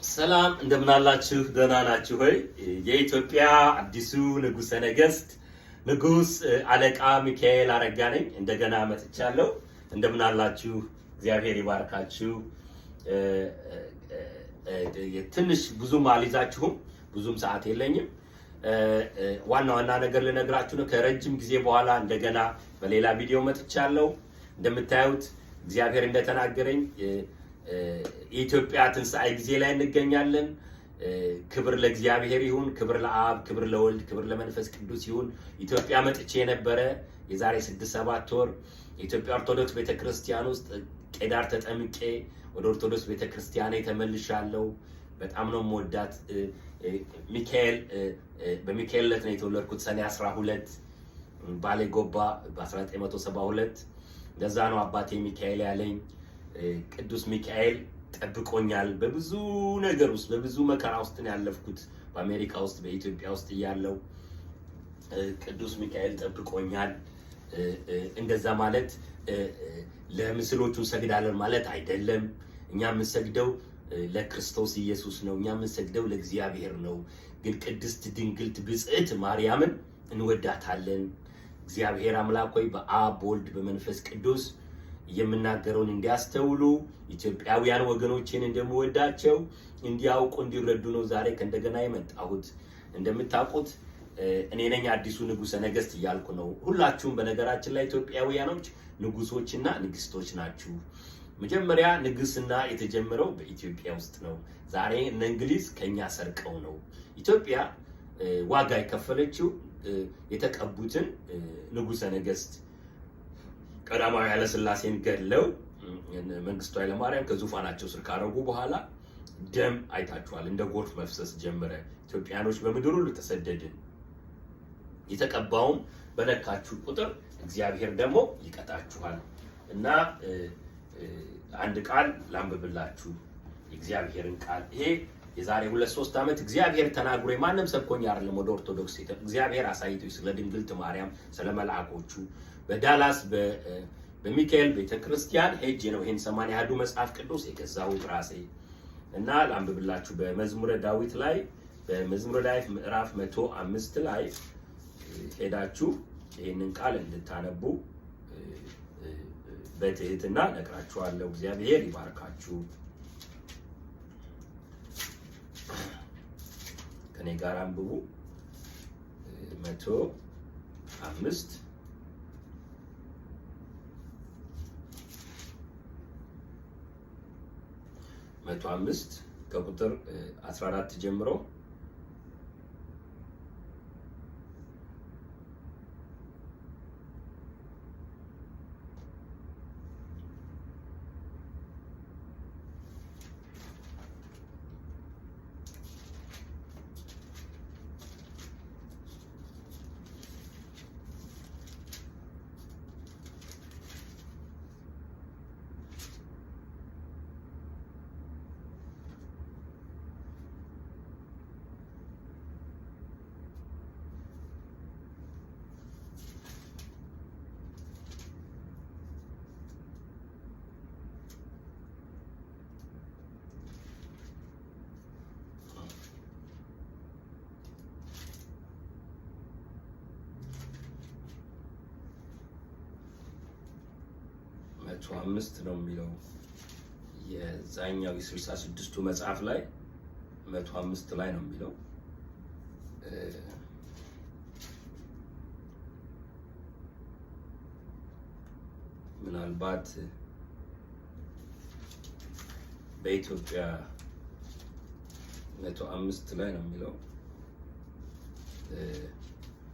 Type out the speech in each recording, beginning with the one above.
ሰላም እንደምናላችሁ ደህና ናችሁ ሆይ? የኢትዮጵያ አዲሱ ንጉሠ ነገሥት ንጉሥ አለቃ ሚካኤል አረጋ ነኝ። እንደገና መጥቻለሁ። እንደምናላችሁ እግዚአብሔር ይባርካችሁ። ትንሽ ብዙም አልይዛችሁም፣ ብዙም ሰዓት የለኝም። ዋና ነገር ልነግራችሁ ነው። ከረጅም ጊዜ በኋላ እንደገና በሌላ ቪዲዮ መጥቻለሁ። እንደምታዩት እግዚአብሔር እንደተናገረኝ የኢትዮጵያ ትንሣኤ ጊዜ ላይ እንገኛለን። ክብር ለእግዚአብሔር ይሁን፣ ክብር ለአብ፣ ክብር ለወልድ፣ ክብር ለመንፈስ ቅዱስ ይሁን። ኢትዮጵያ መጥቼ የነበረ የዛሬ 6-7 ወር የኢትዮጵያ ኦርቶዶክስ ቤተክርስቲያን ውስጥ ቄዳር ተጠምቄ ወደ ኦርቶዶክስ ቤተክርስቲያን ተመልሻለሁ። በጣም ነው የምወዳት። ሚካኤል በሚካኤል ዕለት ነው የተወለድኩት፣ ሰኔ 12 ባሌ ጎባ በ1972። ለዛ ነው አባቴ ሚካኤል ያለኝ። ቅዱስ ሚካኤል ጠብቆኛል። በብዙ ነገር ውስጥ በብዙ መከራ ውስጥ ነው ያለፍኩት። በአሜሪካ ውስጥ በኢትዮጵያ ውስጥ እያለው ቅዱስ ሚካኤል ጠብቆኛል። እንደዛ ማለት ለምስሎቹ እንሰግዳለን ማለት አይደለም። እኛ የምንሰግደው ለክርስቶስ ኢየሱስ ነው። እኛ የምንሰግደው ለእግዚአብሔር ነው። ግን ቅድስት ድንግልት ብጽዕት ማርያምን እንወዳታለን። እግዚአብሔር አምላክ ሆይ በአብ በወልድ በመንፈስ ቅዱስ የምናገረውን እንዲያስተውሉ ኢትዮጵያውያን ወገኖችን እንደምወዳቸው እንዲያውቁ እንዲረዱ ነው ዛሬ ከእንደገና የመጣሁት። እንደምታውቁት እኔ ነኝ አዲሱ ንጉሠ ነገሥት እያልኩ ነው። ሁላችሁም በነገራችን ላይ ኢትዮጵያውያኖች ንጉሶችና ንግስቶች ናችሁ። መጀመሪያ ንግስና የተጀመረው በኢትዮጵያ ውስጥ ነው። ዛሬ እነ እንግሊዝ ከኛ ሰርቀው ነው። ኢትዮጵያ ዋጋ የከፈለችው የተቀቡትን ንጉሠ ነገሥት ቀዳማዊ ኃይለ ሥላሴን ገድለው መንግስቱ ኃይለማርያም ከዙፋናቸው ስር ካረጉ በኋላ ደም አይታችኋል፣ እንደ ጎርፍ መፍሰስ ጀመረ። ኢትዮጵያኖች በምድር ሁሉ ተሰደድን። የተቀባውን በነካችሁ ቁጥር እግዚአብሔር ደግሞ ይቀጣችኋል። እና አንድ ቃል ላንብብላችሁ፣ የእግዚአብሔርን ቃል። ይሄ የዛሬ 2-3 ዓመት እግዚአብሔር ተናግሮ ማንም ሰብኮኝ አይደለም ወደ ኦርቶዶክስ እግዚአብሔር አሳይቶኝ ስለ ድንግልት ማርያም ስለ መልአኮቹ በዳላስ በሚካኤል ቤተክርስቲያን ሄጄ ነው ይሄን 81ዱ መጽሐፍ ቅዱስ የገዛሁት ራሴ። እና ላንብብላችሁ በመዝሙረ ዳዊት ላይ በመዝሙረ ዳዊት ምዕራፍ 105 ላይ ሄዳችሁ ይሄንን ቃል እንድታነቡ በትህትና ነግራችኋለሁ። እግዚአብሔር ይባርካችሁ። ከኔ ጋር አንብቡ። 105 ከቁጥር 14 ጀምሮ አምስት ነው የሚለው የዛኛው የ66ቱ መጽሐፍ ላይ 105 ላይ ነው የሚለው። ምናልባት በኢትዮጵያ 105 ላይ ነው የሚለው።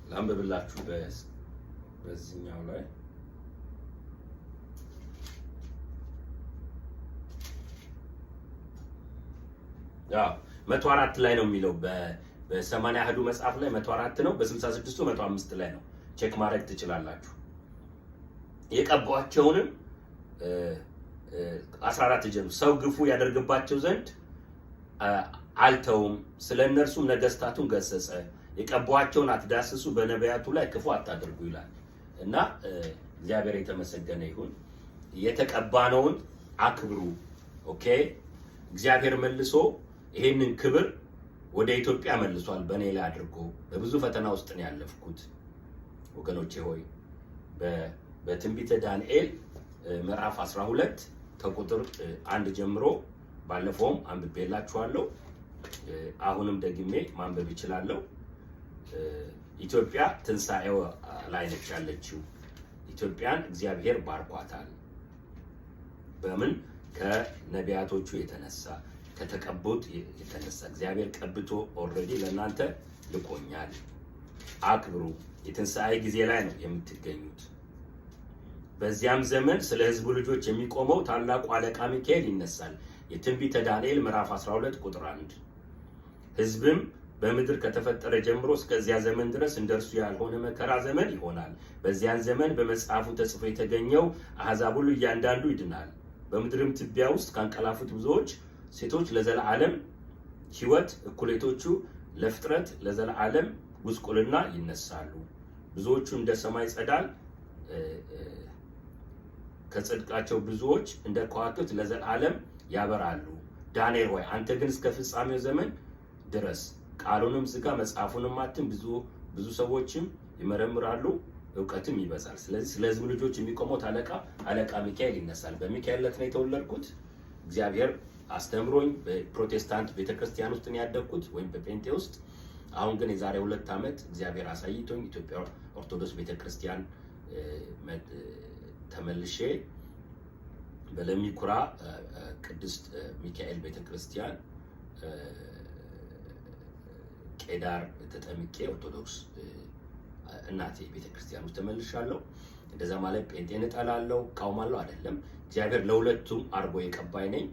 ላንብብላችሁ በዚህኛው ላይ 104 ላይ ነው የሚለው። በ81ዱ መጽሐፍ ላይ 104 ነው። በ66ቱ 105 ላይ ነው። ቼክ ማድረግ ትችላላችሁ። የቀቧቸውንም 14 ጀምሮ ሰው ግፉ ያደርግባቸው ዘንድ አልተውም፣ ስለ እነርሱም ነገስታቱን ገሰጸ። የቀቧቸውን አትዳስሱ፣ በነቢያቱ ላይ ክፉ አታድርጉ ይላል። እና እግዚአብሔር የተመሰገነ ይሁን። የተቀባነውን አክብሩ። ኦኬ። እግዚአብሔር መልሶ ይሄንን ክብር ወደ ኢትዮጵያ መልሷል በእኔ ላይ አድርጎ። በብዙ ፈተና ውስጥ ነው ያለፍኩት ወገኖቼ ሆይ። በትንቢተ ዳንኤል ምዕራፍ 12 ከቁጥር 1 ጀምሮ ባለፈውም አንብቤላችኋለሁ፣ አሁንም ደግሜ ማንበብ ይችላለሁ። ኢትዮጵያ ትንሣኤው ላይ ነች ያለችው። ኢትዮጵያን እግዚአብሔር ባርኳታል። በምን? ከነቢያቶቹ የተነሳ ከተቀቡት የተነሳ እግዚአብሔር ቀብቶ ኦልሬዲ ለእናንተ ልቆኛል። አክብሩ። የትንሣኤ ጊዜ ላይ ነው የምትገኙት። በዚያም ዘመን ስለ ሕዝቡ ልጆች የሚቆመው ታላቁ አለቃ ሚካኤል ይነሳል። የትንቢተ ዳንኤል ምዕራፍ 12 ቁጥር 1። ሕዝብም በምድር ከተፈጠረ ጀምሮ እስከዚያ ዘመን ድረስ እንደርሱ ያልሆነ መከራ ዘመን ይሆናል። በዚያን ዘመን በመጽሐፉ ተጽፎ የተገኘው አሕዛብ ሁሉ እያንዳንዱ ይድናል። በምድርም ትቢያ ውስጥ ካንቀላፉት ብዙዎች ሴቶች ለዘላለም ሕይወት፣ እኩሌቶቹ ለፍጥረት ለዘላለም ጉስቁልና ይነሳሉ። ብዙዎቹ እንደ ሰማይ ጸዳል ከጽድቃቸው ብዙዎች እንደ ከዋክብት ለዘላለም ያበራሉ። ዳንኤል ሆይ አንተ ግን እስከ ፍጻሜው ዘመን ድረስ ቃሉንም ዝጋ፣ መጽሐፉንም አትም። ብዙ ሰዎችም ይመረምራሉ፣ እውቀትም ይበዛል። ስለዚህ ስለ ሕዝብ ልጆች የሚቆመው አለቃ ሚካኤል ይነሳል። በሚካኤል ዕለት ነው የተወለድኩት። እግዚአብሔር አስተምሮኝ በፕሮቴስታንት ቤተክርስቲያን ውስጥ ነው ያደግኩት፣ ወይም በፔንቴ ውስጥ። አሁን ግን የዛሬ 2 ዓመት እግዚአብሔር አሳይቶኝ ኢትዮጵያ ኦርቶዶክስ ቤተክርስቲያን ተመልሼ በለሚኩራ ቅድስት ሚካኤል ቤተክርስቲያን ቄዳር ተጠምቄ ኦርቶዶክስ እናቴ ቤተክርስቲያን ውስጥ ተመልሻለሁ። እንደዛ ማለት ጴንጤን እጠላለሁ ቃውማለሁ አይደለም። እግዚአብሔር ለሁለቱም አርጎ የቀባይ ነኝ።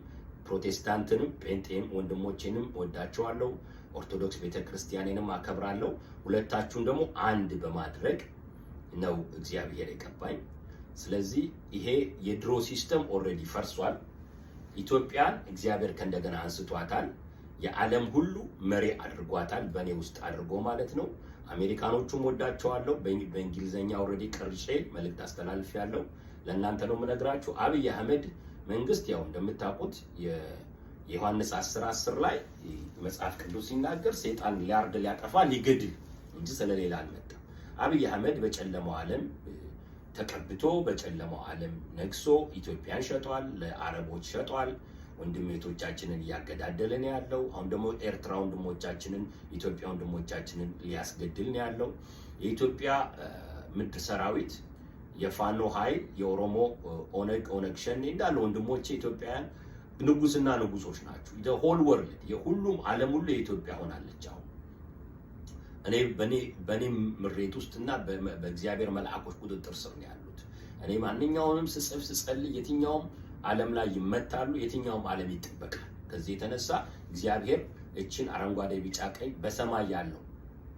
ፕሮቴስታንትንም ጴንጤም ወንድሞቼንም ወዳቸዋለሁ። ኦርቶዶክስ ቤተክርስቲያኔንም አከብራለሁ። ሁለታችሁን ደግሞ አንድ በማድረግ ነው እግዚአብሔር የቀባኝ። ስለዚህ ይሄ የድሮ ሲስተም ኦልሬዲ ፈርሷል። ኢትዮጵያን እግዚአብሔር ከእንደገና አንስቷታል። የዓለም ሁሉ መሪ አድርጓታል፣ በእኔ ውስጥ አድርጎ ማለት ነው። አሜሪካኖቹም ወዳቸዋለሁ። በእንግሊዝኛ ኦልሬዲ ቀርጬ መልእክት አስተላልፌያለሁ። ለእናንተ ነው የምነግራችሁ። አብይ አህመድ መንግስት ያው እንደምታውቁት የዮሐንስ 10:10 ላይ መጽሐፍ ቅዱስ ሲናገር ሰይጣን ሊያርድ ሊያጠፋ ሊገድል እንጂ ስለሌላ አልመጣም። አብይ አህመድ በጨለማው ዓለም ተቀብቶ በጨለማው ዓለም ነግሶ ኢትዮጵያን ሸጧል፣ ለአረቦች ሸጧል። ወንድሞቻችንን እያገዳደለ ነው ያለው። አሁን ደግሞ ኤርትራ ወንድሞቻችንን፣ ኢትዮጵያ ወንድሞቻችንን ሊያስገድል ነው ያለው። የኢትዮጵያ ምድር ሰራዊት፣ የፋኖ ኃይል፣ የኦሮሞ ኦነግ ሸኔ እንዳለ ወንድሞቼ ኢትዮጵያውያን ንጉስና ንጉሶች ናቸው። ሆል ወርልድ የሁሉም ዓለም ሁሉ የኢትዮጵያ ሆናለች። አሁን እኔ በኔ ምሬት ውስጥና በእግዚአብሔር መልአኮች ቁጥጥር ስር ነው ያሉት። እኔ ማንኛውንም ስጽፍ ስጸልይ የትኛውም ዓለም ላይ ይመታሉ፣ የትኛውም ዓለም ይጠበቃል። ከዚህ የተነሳ እግዚአብሔር እችን አረንጓዴ ቢጫ ቀይ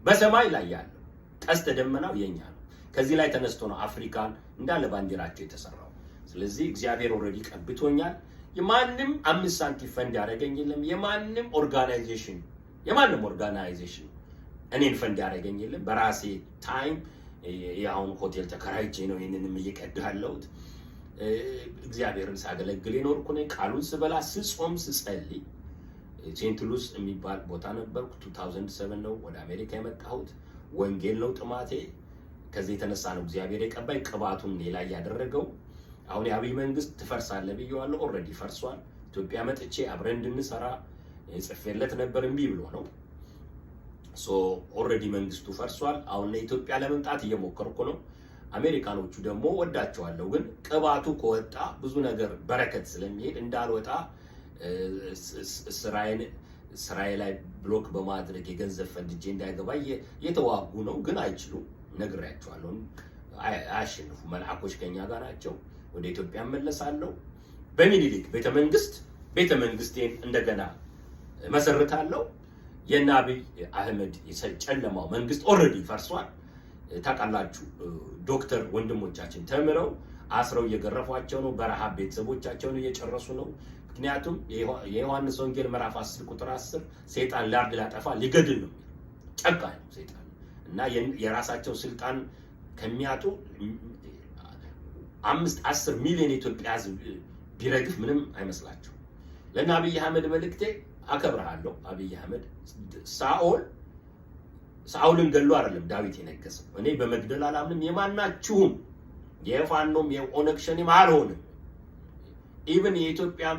በሰማይ ላይ ያለው ቀስተ ደመናው የኛ ነው። ከዚህ ላይ ተነስቶ ነው አፍሪካን እንዳለ ባንዲራቸው የተሰራው። ስለዚህ እግዚአብሔር ኦልሬዲ ቀብቶኛል። የማንም 5 ሳንቲም ፈንድ ያደረገኝ የለም። የማንም ኦርጋናይዜሽን እኔን ፈንድ ያደረገኝ የለም። በራሴ ታይም የአሁን ሆቴል ተከራይቼ ነው ይህንንም እየቀዳሁ ያለሁት። እግዚአብሔርን ሳገለግል የኖርኩ ነኝ። ቃሉን ስበላ ስጾም ስጸልይ ሴንት ሉስ የሚባል ቦታ ነበርኩ። 2007 ነው ወደ አሜሪካ የመጣሁት። ወንጌል ነው ጥማቴ። ከዚህ የተነሳ ነው እግዚአብሔር የቀባይ ቅባቱን እኔ ላይ ያደረገው። አሁን የአብይ መንግስት ትፈርሳለህ ብየዋለሁ። ኦልሬዲ ፈርሷል። ኢትዮጵያ መጥቼ አብረን እንድንሰራ ጽፌለት ነበር፣ እምቢ ብሎ ነው። ኦልሬዲ መንግስቱ ፈርሷል። አሁን ለኢትዮጵያ ለመምጣት እየሞከርኩ ነው። አሜሪካኖቹ ደግሞ ወዳቸዋለሁ፣ ግን ቅባቱ ከወጣ ብዙ ነገር በረከት ስለሚሄድ እንዳልወጣ ስራዬ ላይ ብሎክ በማድረግ የገንዘብ ፈንድጄ እንዳይገባ የተዋጉ ነው። ግን አይችሉም፣ ነግሬያቸዋለሁ። አያሸንፉ። መልአኮች ከኛ ጋር ናቸው። ወደ ኢትዮጵያ መለሳለሁ። በሚኒሊክ ቤተመንግስቴን እንደገና መሰርታለሁ። የአብይ አህመድ የጨለማው መንግስት ኦልሬዲ ፈርሷል። ታውቃላችሁ፣ ዶክተር ወንድሞቻችን ተምረው አስረው እየገረፏቸው ነው። በረሃብ ቤተሰቦቻቸውን እየጨረሱ ነው። ምክንያቱም የዮሐንስ ወንጌል ምዕራፍ 10 ቁጥር 10 ሰይጣን ሊያርድ ሊያጠፋ ሊገድል ነው። ጨካኝ ነው ሰይጣን እና የራሳቸው ስልጣን ከሚያጡ 5-10 ሚሊዮን የኢትዮጵያ ሕዝብ ቢረግፍ ምንም አይመስላቸው። ለአብይ አህመድ መልእክቴ አከብርሃለሁ አብይ አህመድ ሳኦልን ገሎ አይደለም ዳዊት የነገሰው እኔ በመግደል አላምንም የማናችሁም የፋኖም የኦነግ ሸኔም አልሆንም ኢቭን የኢትዮጵያም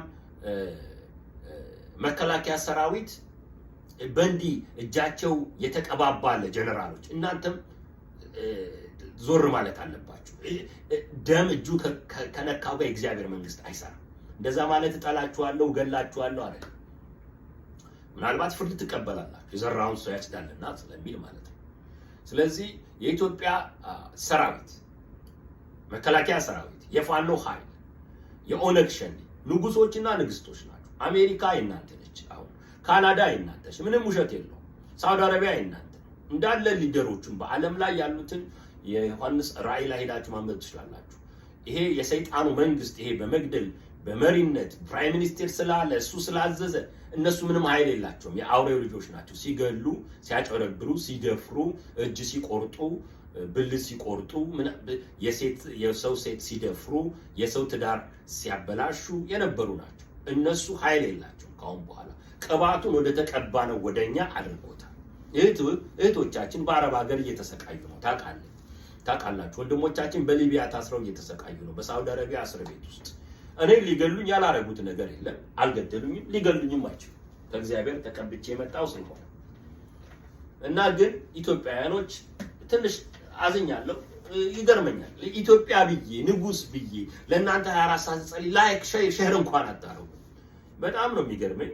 መከላከያ ሰራዊት በእንዲ እጃቸው የተቀባባለ ጀነራሎች እናንተም ዞር ማለት አለባችሁ ደም እጁ ከነካው ጋር እግዚአብሔር መንግስት አይሰራም እንደዛ ማለት ተጣላችኋለሁ ገላችኋለሁ አይደል ምናልባት ፍርድ ተቀበላላችሁ የዘራውን ሰው ያጭዳልና ስለሚል ማለት ነው ስለዚህ የኢትዮጵያ ሰራዊት መከላከያ ሰራዊት የፋኖ ኃይል የኦነግ ሸኔ ንጉሶችና ንግስቶች ናቸው አሜሪካ የናንተ ነች አሁን ካናዳ የናንተ ነች ምንም ውሸት የለው ሳውዲ አረቢያ የናንተ እንዳለ ሊደሮቹን በአለም ላይ ያሉትን የዮሐንስ ራእይ ላይ ሄዳችሁ ማንበብ ትችላላችሁ ይሄ የሰይጣኑ መንግስት ይሄ በመግደል በመሪነት ፕራይም ሚኒስተር ስላለ እሱ ስላዘዘ እነሱ ምንም ኃይል የላቸውም የአውሬው ልጆች ናቸው ሲገሉ ሲያጨረብሩ ሲደፍሩ እጅ ሲቆርጡ ብልት ሲቆርጡ የሰው ሴት ሲደፍሩ የሰው ትዳር ሲያበላሹ የነበሩ ናቸው እነሱ ኃይል የላቸውም ካሁን በኋላ ቅባቱን ወደ ተቀባ ነው ወደኛ አድርጎታል እህቶቻችን በአረብ ሀገር እየተሰቃዩ ነው ታውቃላችሁ ወንድሞቻችን በሊቢያ ታስረው እየተሰቃዩ ነው በሳውዲ አረቢያ እስር ቤት ውስጥ እኔ ሊገሉኝ ያላረጉት ነገር የለም አልገደሉኝም ሊገሉኝም አይችሉ ከእግዚአብሔር ተቀብጬ የመጣው ስለሆነ እና ግን ኢትዮጵያውያኖች ትንሽ አዝኛለሁ ይገርመኛል ኢትዮጵያ ብዬ ንጉስ ብዬ ለእናንተ 24 ሰዓት ጸልይ ላይክ ሼር እንኳን አታረጉ በጣም ነው የሚገርመኝ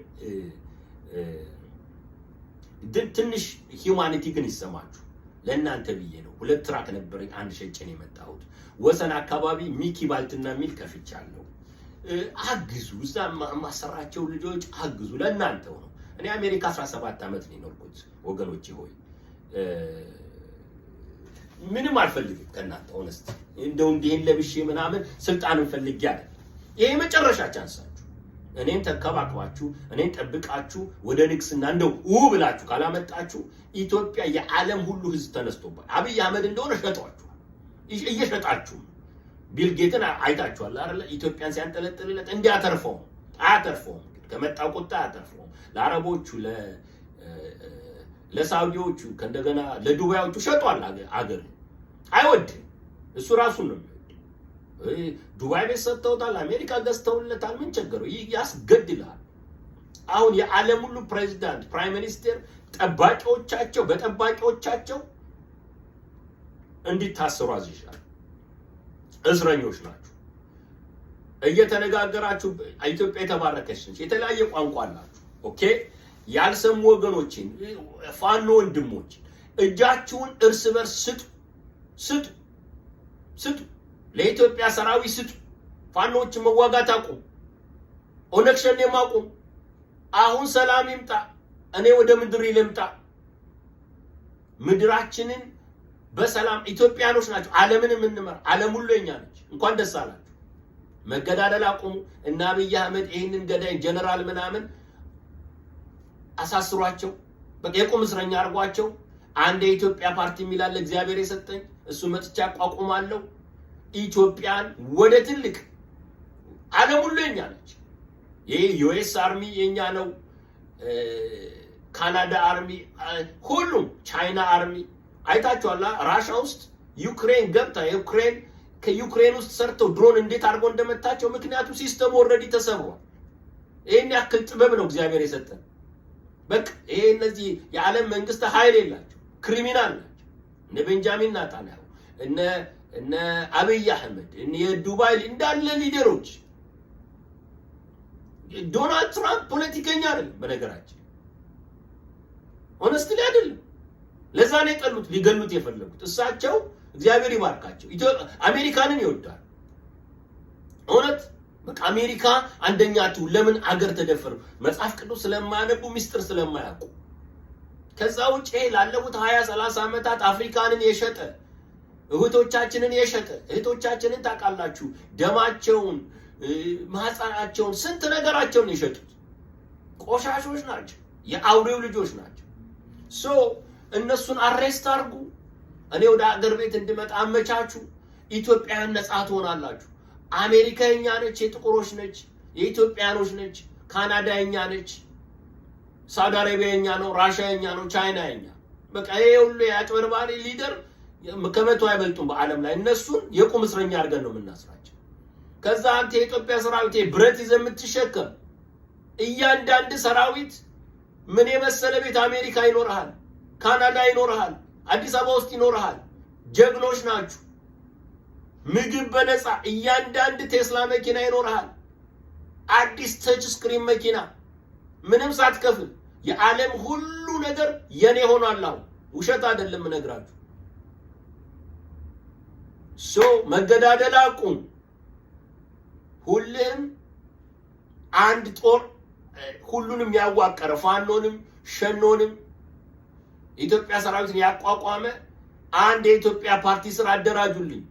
ትንሽ ሂዩማኒቲ ግን ይሰማችሁ ለእናንተ ብዬ ነው ሁለት ትራክ ነበረኝ አንድ ሸጨን የመጣሁት ወሰን አካባቢ ሚኪ ባልትና ሚል ከፍቻለሁ አግዙ እዛ ማሰራቸው ልጆች አግዙ ለእናንተው ነው እኔ አሜሪካ 17 አመት ነው የኖርኩት ወገኖቼ ሆይ ምንም አልፈልግም ከናንተ ሆነስት እንደው እንዲህን ለብሼ ምናምን ስልጣንን ፈልጌ አይደል ይሄ መጨረሻ ቻንሳችሁ እኔን ተከባክባችሁ እኔን ጠብቃችሁ ወደ ንግስና እንደው ብላችሁ ካላመጣችሁ ኢትዮጵያ የዓለም ሁሉ ህዝብ ተነስቶባት አብይ አህመድ እንደሆነ ሸጧችሁ እየሸጣችሁ ቢል ጌትን አይታችኋል አይደል ኢትዮጵያን ሲያንጠለጥልለት እንዲያተርፈው አያተርፈው ከመጣው ቁጣ አያተርፈው ለአረቦቹ ለሳውዲዎቹ ከእንደገና ለዱባዮቹ ሸጧል አገር አይወድ እሱ ራሱ ነው ዱባይ ቤት ሰጥተውታል አሜሪካ ገዝተውለታል ምን ቸገረው ያስገድላል አሁን የዓለም ሁሉ ፕሬዝዳንት ፕራይም ሚኒስተር በጠባቂዎቻቸው እንዲታሰሩ አዝይሻል እስረኞች ናቸው እየተነጋገራችሁ ኢትዮጵያ የተባረከች ነች የተለያየ ቋንቋ አላችሁ ኦኬ ያልሰሙ ወገኖችን ፋኖ ወንድሞች እጃችሁን እርስ በርስ ስጡ ለኢትዮጵያ ሰራዊት ስጡ ፋኖች መዋጋት አቁም ኦነግ ሸኔ ማቁም አሁን ሰላም ይምጣ እኔ ወደ ምድር ይልምጣ ምድራችንን በሰላም ኢትዮጵያኖች ናቸው ዓለምን እንመራ ዓለም ሁሉ የኛ ነች እንኳን ደስ አላችሁ መገዳደል አቁሙ እና አብይ አህመድ ይሄንን ገዳይ ጀነራል ምናምን አሳስሯቸው በቃ የቁም እስረኛ አርጓቸው አንድ የኢትዮጵያ ፓርቲ የሚላል እግዚአብሔር የሰጠኝ እሱ መጥቻ አቋቁማለሁ ኢትዮጵያን ወደ ትልቅ ዓለም ሁሉ የኛ ነች ይሄ ዩኤስ አርሚ የኛ ነው ካናዳ አርሚ ሁሉም ቻይና አርሚ አይታችኋል ራሻ ውስጥ ዩክሬን ገብታ ከዩክሬን ውስጥ ሰርተው ድሮን እንዴት አድርጎ እንደመታቸው ምክንያቱ ሲስተም ኦሬዲ ተሰብሯል ይሄን ያክል ጥበብ ነው እግዚአብሔር የሰጠን በቃ ይሄ እነዚህ የዓለም መንግስት ኃይል የላቸው ክሪሚናል ናቸው እነ ቤንጃሚን ኔታንያሁ እነ አብይ አህመድ እነ የዱባይ እንዳለ ሊደሮች ዶናልድ ትራምፕ ፖለቲከኛ አይደለም በነገራችን ሆነስትሊ አይደለም ለዛ ነው የጠሉት ሊገሉት የፈለጉት እሳቸው እግዚአብሔር ይባርካቸው አሜሪካንን ይወዳል እውነት በቃ አሜሪካ አንደኛቱ ለምን አገር ተደፈሩ መጽሐፍ ቅዱስ ስለማያነቡ ሚስጥር ስለማያውቁ ከዛ ውጪ ላለፉት 20-30 አመታት አፍሪካንን የሸጠ እህቶቻችንን ታቃላችሁ ደማቸውን ማህፀናቸውን ስንት ነገራቸውን የሸጡት ቆሻሾች ናቸው የአውሬው ልጆች ናቸው ሶ እነሱን አሬስት አርጉ እኔ ወደ አገር ቤት እንድመጣ አመቻቹ ኢትዮጵያን ነፃ ትሆናላችሁ አሜሪካ የኛ ነች የጥቁሮች ነች የኢትዮጵያኖች ነች ካናዳ የኛ ነች ሳውዲ አረቢያ የኛ ነው፣ ራሽያ የኛ ነው፣ ቻይና የኛ። በቃ ይሄ ሁሉ ያጭበርባሪ ሊደር ከመቶ አይበልጡም በዓለም ላይ። እነሱን የቁም እስረኛ አድርገን ነው የምናስራቸው። ከዛ አንተ የኢትዮጵያ ሰራዊት ብረት ይዘህ የምትሸከም እያንዳንድ ሰራዊት ምን የመሰለ ቤት አሜሪካ ይኖርሃል፣ ካናዳ ይኖርሃል፣ አዲስ አበባ ውስጥ ይኖርሃል። ጀግኖች ናችሁ። ምግብ በነፃ እያንዳንድ ቴስላ መኪና ይኖርሃል። አዲስ ተች ስክሪን መኪና ምንም ሳትከፍል የዓለም ሁሉ ነገር የኔ ሆኗል። አሁን ውሸት አይደለም እነግራችሁ። መገዳደል አቁም። ሁሉም አንድ ጦር ሁሉንም ያዋቀረ ፋኖንም ሸኖንም ኢትዮጵያ ሰራዊትን ያቋቋመ አንድ የኢትዮጵያ ፓርቲ ስራ አደራጁልኝ።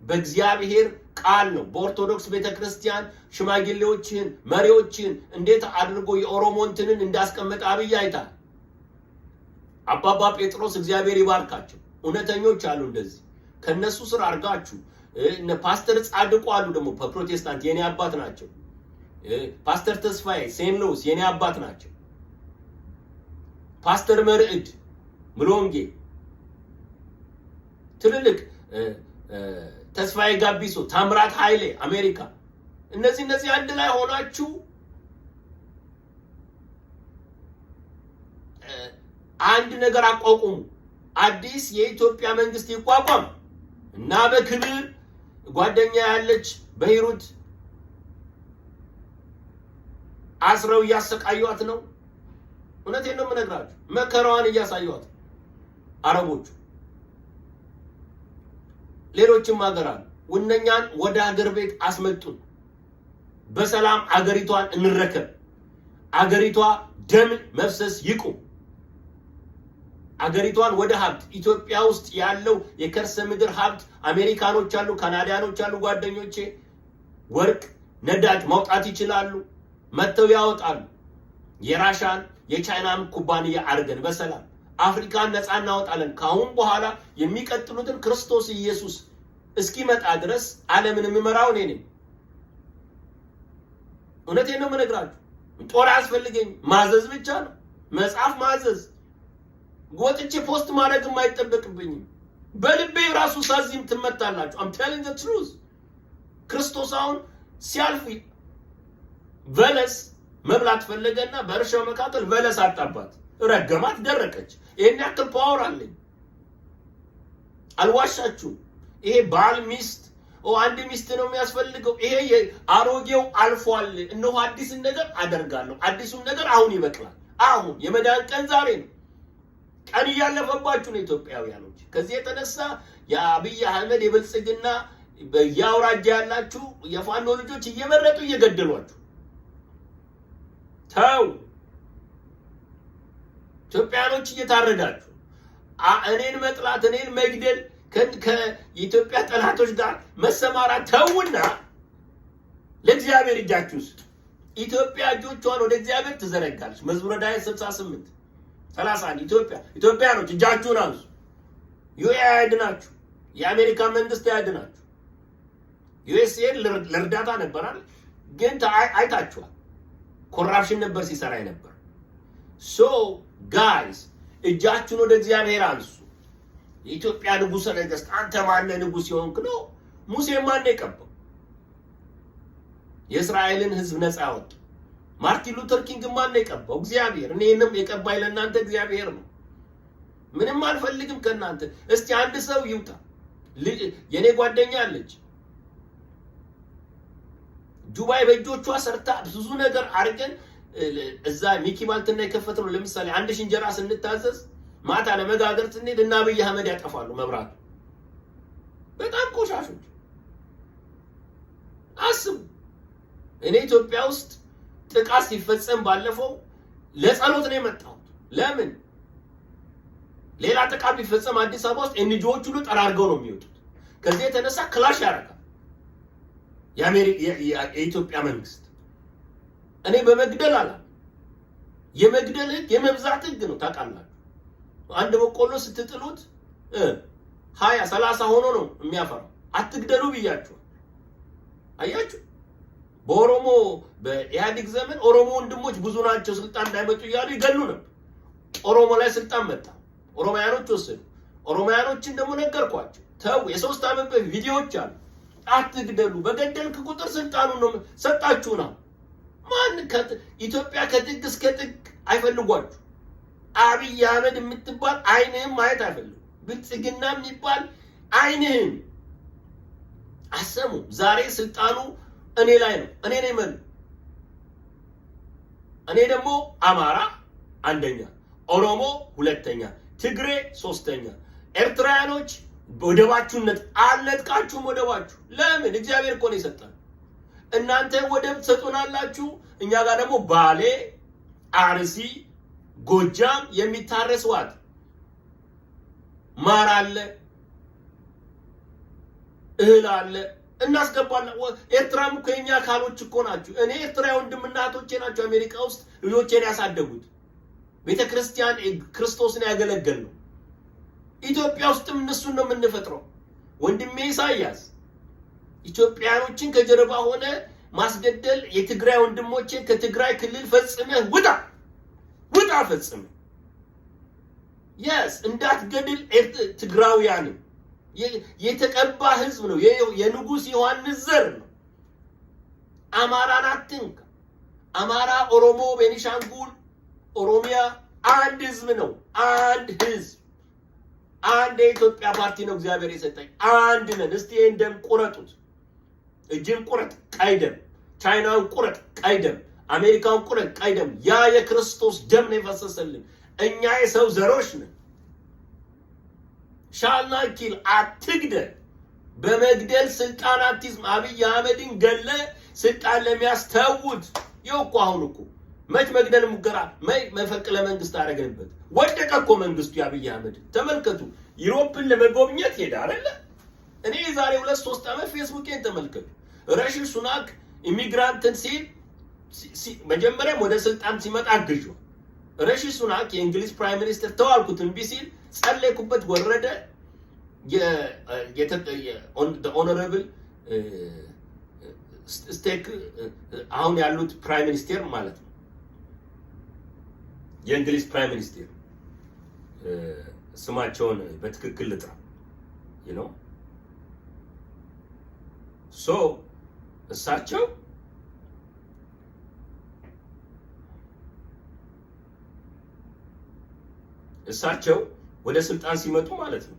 በእግዚአብሔር ቃል ነው። በኦርቶዶክስ ቤተክርስቲያን ሽማግሌዎችን መሪዎችን እንዴት አድርጎ የኦሮሞንትንን እንዳስቀመጠ አብይ አይታል። አባባ ጴጥሮስ እግዚአብሔር ይባርካቸው እውነተኞች አሉ። እንደዚህ ከነሱ ስር አርጋችሁ እነ ፓስተር ጻድቁ አሉ ደግሞ በፕሮቴስታንት የኔ አባት ናቸው። ፓስተር ተስፋዬ ሴን ሉዊስ የኔ አባት ናቸው። ፓስተር መርዕድ ምሎንጌ ትልልቅ ተስፋዬ ጋቢሶ ታምራት ኃይሌ አሜሪካ እነዚህ አንድ ላይ ሆናችሁ አንድ ነገር አቋቁሙ። አዲስ የኢትዮጵያ መንግስት ይቋቋም እና በክብር ጓደኛ ያለች በሂሩት አስረው እያሰቃዩት ነው። እውነቴን ነው የምነግራችሁ። መከራዋን እያሳዩት አረቦቹ ሌሎችም ሀገር አሉ። ወነኛን ወደ ሀገር ቤት አስመጡን። በሰላም አገሪቷን እንረከብ። አገሪቷ ደም መፍሰስ ይቁም። አገሪቷን ወደ ሀብት ኢትዮጵያ ውስጥ ያለው የከርሰ ምድር ሀብት አሜሪካኖች አሉ፣ ካናዳኖች አሉ። ጓደኞቼ ወርቅ ነዳጅ ማውጣት ይችላሉ። መተው ያወጣሉ። የራሻን የቻይናን ኩባንያ አርገን በሰላም አፍሪካን ነፃ እናወጣለን። ካሁን በኋላ የሚቀጥሉትን ክርስቶስ ኢየሱስ እስኪመጣ ድረስ ዓለምን የሚመራው እኔ ነኝ። እውነቴን ነው የምነግራችሁ። ጦር አያስፈልገኝ፣ ማዘዝ ብቻ ነው። መጽሐፍ ማዘዝ ወጥቼ ፖስት ማድረግ የማይጠበቅብኝም። በልቤ ራሱ ሳዚም ትመታላችሁ። I'm telling the truth። ክርስቶስ አሁን ሲያልፍ በለስ መብላት ፈለገና በእርሻው መካከል በለስ አጣባት፣ ረገማት፣ ደረቀች። ይሄን ያክል ፓወር አለኝ። አልዋሻችሁም። ይሄ ባል ሚስት አንድ ሚስት ነው የሚያስፈልገው። ይሄ አሮጌው አልፏል። እነሆ አዲስን ነገር አደርጋለሁ። አዲሱን ነገር አሁን ይበቅላል። አሁን የመዳን ቀን ዛሬ ነው። ቀን እያለፈባችሁ ነው ኢትዮጵያውያኖች። ከዚህ የተነሳ የአብይ አህመድ የብልጽግና በያውራጃ ያላችሁ የፋኖ ልጆች እየመረጡ እየገደሏችሁ ተው። ኢትዮጵያኖች እየታረዳችሁ እኔን መጥላት እኔን መግደል ከኢትዮጵያ ጠላቶች ጋር መሰማራት ተውና ለእግዚአብሔር እጃችሁ ውስጥ ኢትዮጵያ እጆቿን ወደ እግዚአብሔር ትዘረጋለች። መዝሙረ ዳዊት 68:31 ኢትዮጵያኖች እጃችሁን አንሱ። ዩኤኢ ያድናችሁ፣ የአሜሪካ መንግስት ያድናችሁ። ዩኤስኤ ለእርዳታ ነበራል፣ ግን አይታችኋል። ኮራፕሽን ነበር ሲሰራ ነበር። ጋይስ እጃችሁን ወደ እግዚአብሔር አንሱ። የኢትዮጵያ ንጉሠ ነገሥት አንተ ማነህ ንጉሥ የሆንክ ነው? ሙሴ ማን የቀባው? የእስራኤልን ህዝብ ነፃ ያወጣ ማርቲን ሉተር ኪንግ ማን የቀባው? እግዚአብሔር። እኔንም የቀባይ ለእናንተ እግዚአብሔር ነው። ምንም አልፈልግም ከእናንተ። እስቲ አንድ ሰው ይውጣ። የኔ ጓደኛ አለች ዱባይ በእጆቿ ሰርታ ብዙ ነገር አድርገን እዛ ሚኪ ማልትና የከፈተው ለምሳሌ አንድ እንጀራ ስንታዘዝ ማታ ለመጋገር ስንሄድ እና አብይ አህመድ ያጠፋሉ መብራት። በጣም ቆሻሾች። አስቡ። እኔ ኢትዮጵያ ውስጥ ጥቃት ሲፈጸም ባለፈው ለጸሎት ነው የመጣሁት። ለምን ሌላ ጥቃት ቢፈጸም አዲስ አበባ ውስጥ ኤንጂኦዎች ሁሉ ጠራርገው ነው የሚወጡት። ከዚህ የተነሳ ክላሽ ያደርጋል የኢትዮጵያ መንግስት። እኔ በመግደል አላ የመግደል ህግ የመብዛት ህግ ነው ታውቃላችሁ። አንድ በቆሎ ስትጥሉት 20 30 ሆኖ ነው የሚያፈራው። አትግደሉ ብያችሁ አያችሁ። በኦሮሞ በኢህአዴግ ዘመን ኦሮሞ ወንድሞች ብዙ ናቸው ስልጣን እንዳይመጡ እያሉ ይገሉ ነበር። ኦሮሞ ላይ ስልጣን መጣ፣ ኦሮሞያኖች ወሰዱ። ኦሮሞያኖችን ደግሞ ነገርኳቸው፣ ተው የ3 ዓመት በፊት ቪዲዮዎች አሉ፣ አትግደሉ፣ በገደልክ ቁጥር ስልጣኑን ነው ሰጣችሁና። ማን ኢትዮጵያ ከጥግ እስከ ጥግ አይፈልጓችሁ። አብይ አህመድ የምትባል አይንህም ማየት አይፈልጉ። ብልጽግና የሚባል አይንህም አሰሙ። ዛሬ ስልጣኑ እኔ ላይ ነው፣ እኔ ነኝ መን እኔ ደግሞ አማራ አንደኛ፣ ኦሮሞ ሁለተኛ፣ ትግሬ ሶስተኛ። ኤርትራውያኖች ወደባችሁነት አልነጥቃችሁም። ወደባችሁ ለምን? እግዚአብሔር እኮ ነው የሰጠን። እናንተ ወደብ ትሰጡናላችሁ፣ እኛ ጋር ደግሞ ባሌ፣ አርሲ፣ ጎጃም የሚታረስ ዋት ማር አለ፣ እህል አለ፣ እናስገባለን። ኤርትራም እኮ የኛ አካሎች እኮ ናቸው። እኔ ኤርትራዊ ወንድምና እህቶቼ ናቸው አሜሪካ ውስጥ ልጆቼን ያሳደጉት። ቤተክርስቲያን ክርስቶስን ያገለገል ነው። ኢትዮጵያ ውስጥም እነሱን ነው የምንፈጥረው። ወንድሜ ኢሳያስ ኢትዮጵያኖችን ከጀርባ ሆነ ማስገደል፣ የትግራይ ወንድሞችን ከትግራይ ክልል ፈጽመህ ውጣ ፈጽመህ yes እንዳትገድል። ትግራውያንም የተቀባ ህዝብ ነው፣ የንጉስ ዮሐንስ ዘር ነው። አማራን አትንካ። አማራ፣ ኦሮሞ፣ ቤኒሻንጉል፣ ኦሮሚያ አንድ ህዝብ ነው። አንድ ህዝብ፣ አንድ የኢትዮጵያ ፓርቲ ነው እግዚአብሔር የሰጠኝ። አንድ ነን። እስቲ ይሄን ደም ቁረጡት። እጅን ቁረጥ፣ ቀይ ደም። ቻይናውን ቁረጥ፣ ቀይ ደም። አሜሪካውን ቁረጥ፣ ቀይ ደም። ያ የክርስቶስ ደም ነው የፈሰሰልን። እኛ የሰው ዘሮች ነን። ሻልና ኪል አትግደል። በመግደል ስልጣን አትይዝም። አብይ አህመድን ገለ ስልጣን ለሚያስተውት ይውቁ። አሁን እኮ መች መግደል ሙከራ መፈቅለ መንግስት አደረገንበት። ወደቀ እኮ መንግስቱ የአብይ አህመድ። ተመልከቱ፣ ዩሮፕን ለመጎብኘት ሄደ አይደለ? እኔ ዛሬ 2-3 ዓመት ፌስቡኬን ተመልከቱ። ሪሺ ሱናክ ኢሚግራንትን ሲል መጀመሪያም ወደ ስልጣን ሲመጣ አግጆ ሪሺ ሱናክ የእንግሊዝ ፕራይም ሚኒስተር ተዋልኩት እምቢ ሲል ጸለይኩበት፣ ወረደ። ኦኖረብል ስቴክ አሁን ያሉት ፕራይም ሚኒስተር ማለት ነው፣ የእንግሊዝ ፕራይም ሚኒስተር ስማቸውን በትክክል ልጥራ ሶ እሳቸው ወደ ስልጣን ሲመጡ ማለት ነው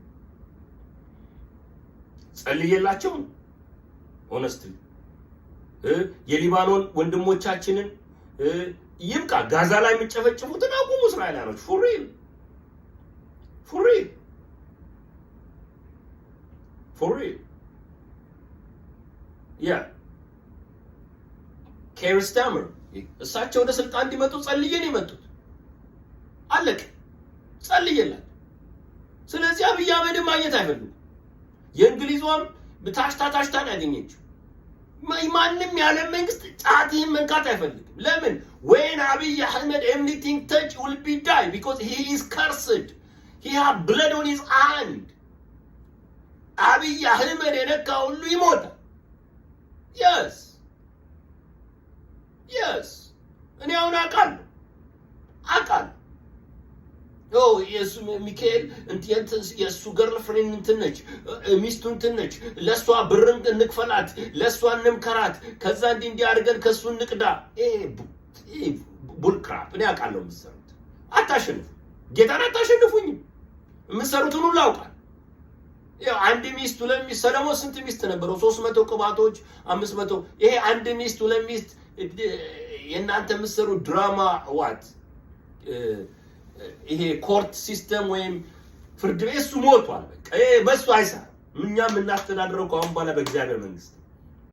ጸልየላቸው ሆነስትሊ የሊባኖን ወንድሞቻችንን ይብቃ፣ ጋዛ ላይ የሚጨፈጭፉትን አቁሙ። እስራኤላኖች ፉሪል ያ ኬር ስታመር እሳቸው ወደ ስልጣን እንዲመጡ ጸልየን የመጡት አለቅ ጸልየላት። ስለዚህ አብይ አህመድ ማግኘት አይፈልጉም። የእንግሊዟም ታሽታን ያገኘችው ማንም ያለ መንግስት ጣትህን መንካት አይፈልግም። ለምን? when አብይ አህመድ everything touch will be die because he is cursed, he have blood on his hand። አብይ አህመድ የነካ ሁሉ ይሞታል። yes እኔ አሁን አውቃለሁ የሱ ሚካኤል የሱ ገርልፍሬንድ እንትን ነች፣ ሚስቱ እንትን ነች፣ ለሷ ብርን እንክፈላት፣ ለሷ እንምከራት፣ ከዛ እንዲህ አድርገን ከሱ እንቅዳ። ቡልክራፕ። እኔ አውቃለሁ የምትሰሩት። አታሸንፉ፣ ጌታን አታሸንፉኝም። የምትሰሩትን ሁሉ አውቃለሁ። አንድ ሚስት ሁለት ሚስት ሰለሞን ስንት ሚስት ነበረው? 300 ቅባቶች 500። ይሄ አንድ ሚስት ሁለት ሚስት የእናንተ የምትሰሩ ድራማ ዋት ይሄ ኮርት ሲስተም ወይም ፍርድ ቤት እሱ ሞቷል። በቃ በሱ አይሰራም። እኛ የምናስተዳድረው ከአሁን በኋላ በእግዚአብሔር መንግስት